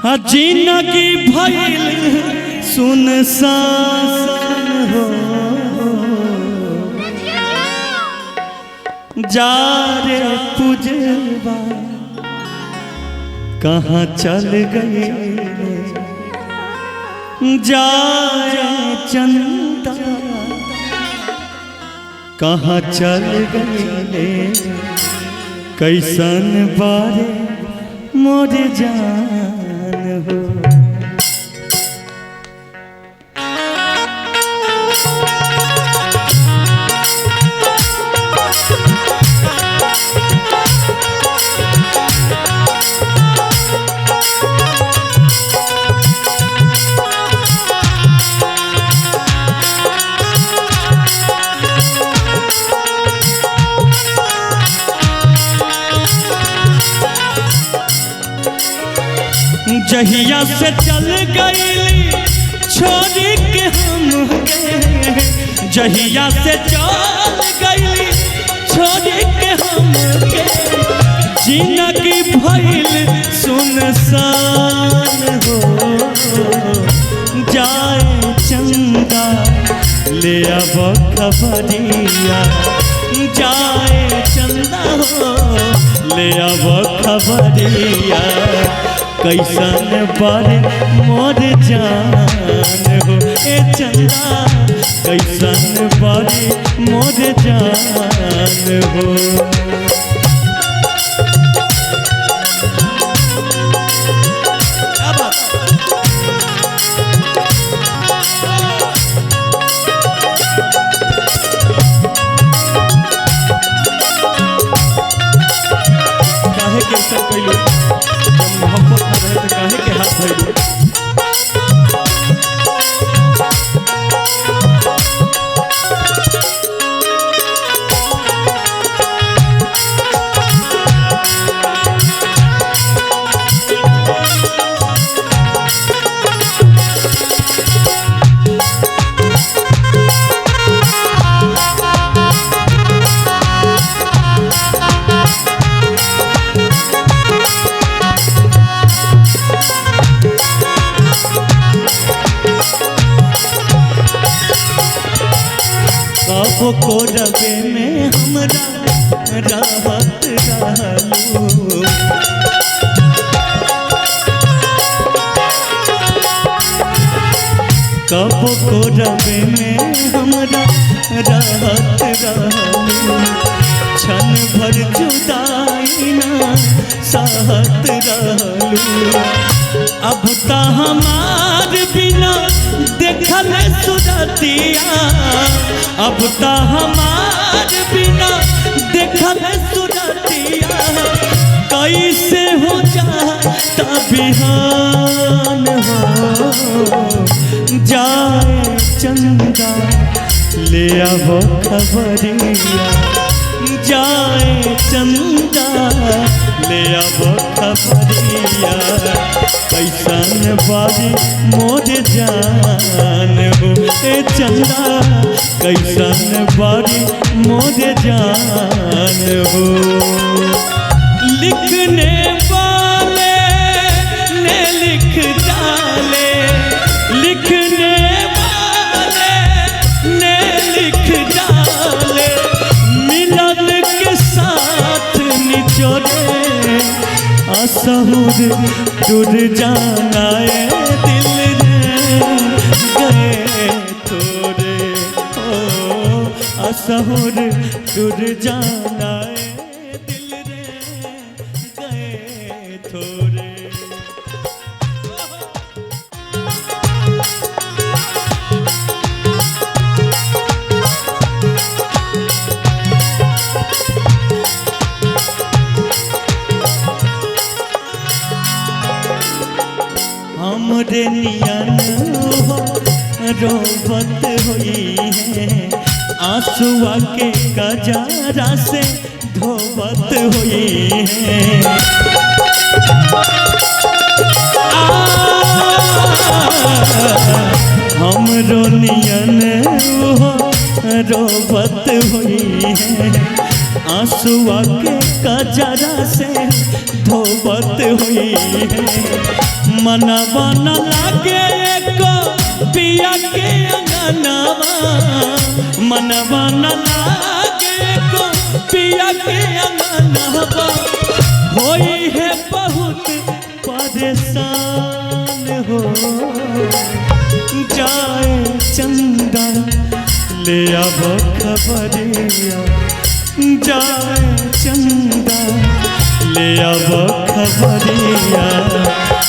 जिंदगी भइल सुनसान हो जा रे पूजवा कहाँ चल गए जाए चंदा कहाँ चल गए कैसन बारे मोर जान हो। जहिया से चल गई छोड़ के हम गए जहिया से चल गई छोड़ के हम गए जिंदगी भइल सुनसान हो जाए चंदा ले अब खबरिया जाए चंदा हो ले अब खबरिया कैसन बारे मोर जान हो ए चंदा कैसन बारे मोर जान हो। काहे कैसा कैलू मोहब्बत में रहे तो काहे के हाथ धइलू। कब को रबे में हमरा रहत रहलू कब को रबे में हमरा रहत रहलू क्षण भर जुदाई ना सहत रहलू अब ता हमार बिना देखल सुरतिया अब ता हमार बिना देखल सुरतिया कैसे हो जाता बिहान हो जाए चंदा ले अब खबरिया जाए चंदा ले अब खबरिया कैसन बारी मोर जान हो ए चंदा कैसन बारी मोर जान हो। लिखने वाले ने लिख डाले लिखने वाले ने लिख डाले मिलन के साथ निचोड़े असहुर टूट जाना दिल रे गए थोड़े ओ असहुर टूट जाना दिल रे गए थोड़े। हमरे नियन हो रोबत हुई है आंसुआ के कजरा से धोबत हुई है हमरो नियन हो रोबत हुई है आंसुआ के कजरा से धोबत हुई है। मनवा न लागे एको पिया के अंगनवा, मनवा न लागे एको पिया के अंगनवा। होई है बहुत परेशान हो, जाए चंदा ले अब खबरिया, जाए चंदा ले अब खबरिया।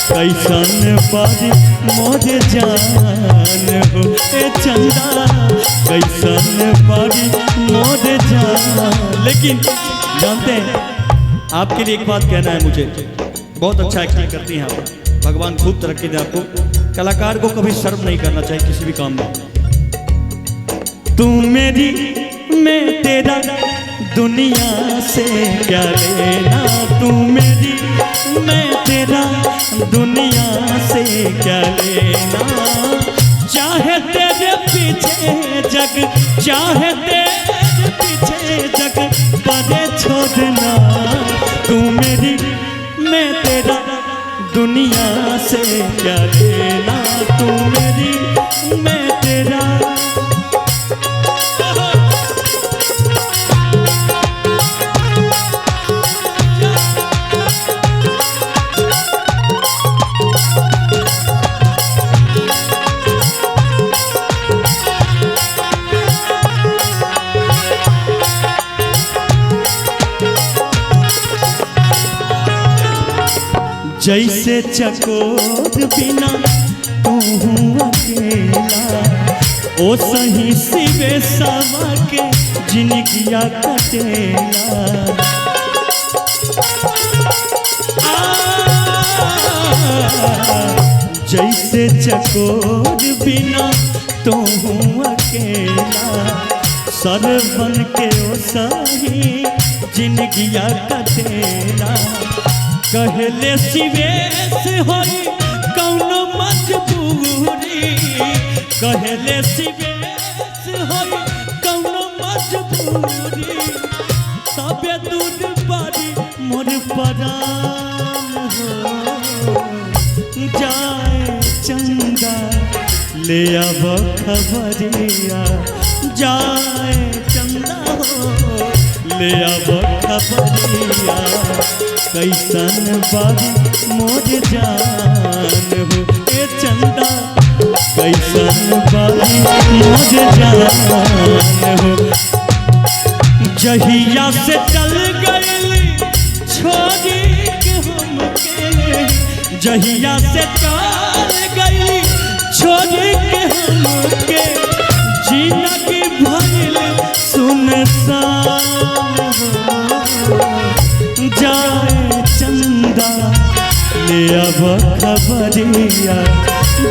कैसन बारी मोर जान हो ए चंदा, कैसन बारी मोर जान। लेकिन जानते हैं आपके लिए एक बात कहना है मुझे, बहुत अच्छा एक्टिंग करती हैं आप, भगवान खूब तरक्की दे आपको। कलाकार को कभी शर्म नहीं करना चाहिए किसी भी काम में। तू मेरी मैं तेरा दुनिया से क्या लेना, तू मेरी मैं तेरा दुनिया से क्या लेना। चाहे तेरे पीछे जग, चाहे तेरे पीछे जग परे छोड़ना। तू मेरी मैं तेरा दुनिया से क्या लेना, तू मेरी मैं तेरा। जैसे चकोर बिना तू अकेला, ओ सही सिवे सवा के जिनगिया कटेला। जैसे चकोर बिना तू अकेला, सर बन के ओ सही जिनगिया कटेला। कहले सिवेश होई कौनो मजबूरी, कहले सिवेश होई कौनो मजबूरी। तबे दूध बारी मोर परान हो, जाए चंदा ले अब खबरिया, जाए चंदा हो ले अब खबरिया। कैसन बारी मोर जान हो ए चंदा, कैसन बारी मोर जान हो। जहिया से चल गई छोड़ी के हमके, जहिया से चल गई छोड़ी के हमके। जीना की भइल सुनसान हो, जाए चंदा ले अब खबरिया,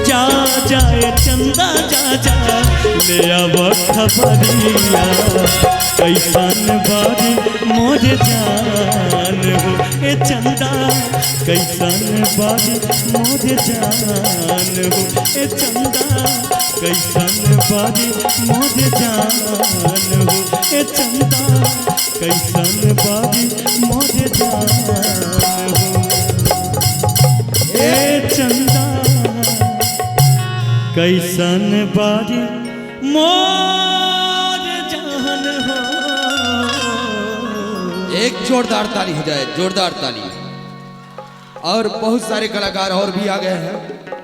जा जाए चंदा जा जा ले अब खबरिया। कैसन बारी मोर जान हो ए चंदा, कैसन बारी मोर जान हो ए चंदा, कैसन बारी मोर जान हो ए चंदा, कैसन बारी मोर जान हो ए चंदा, कैसन बारी मोर जान हो। एक जोरदार ताली हो जाए, जोरदार ताली। और बहुत सारे कलाकार और भी आ गए हैं।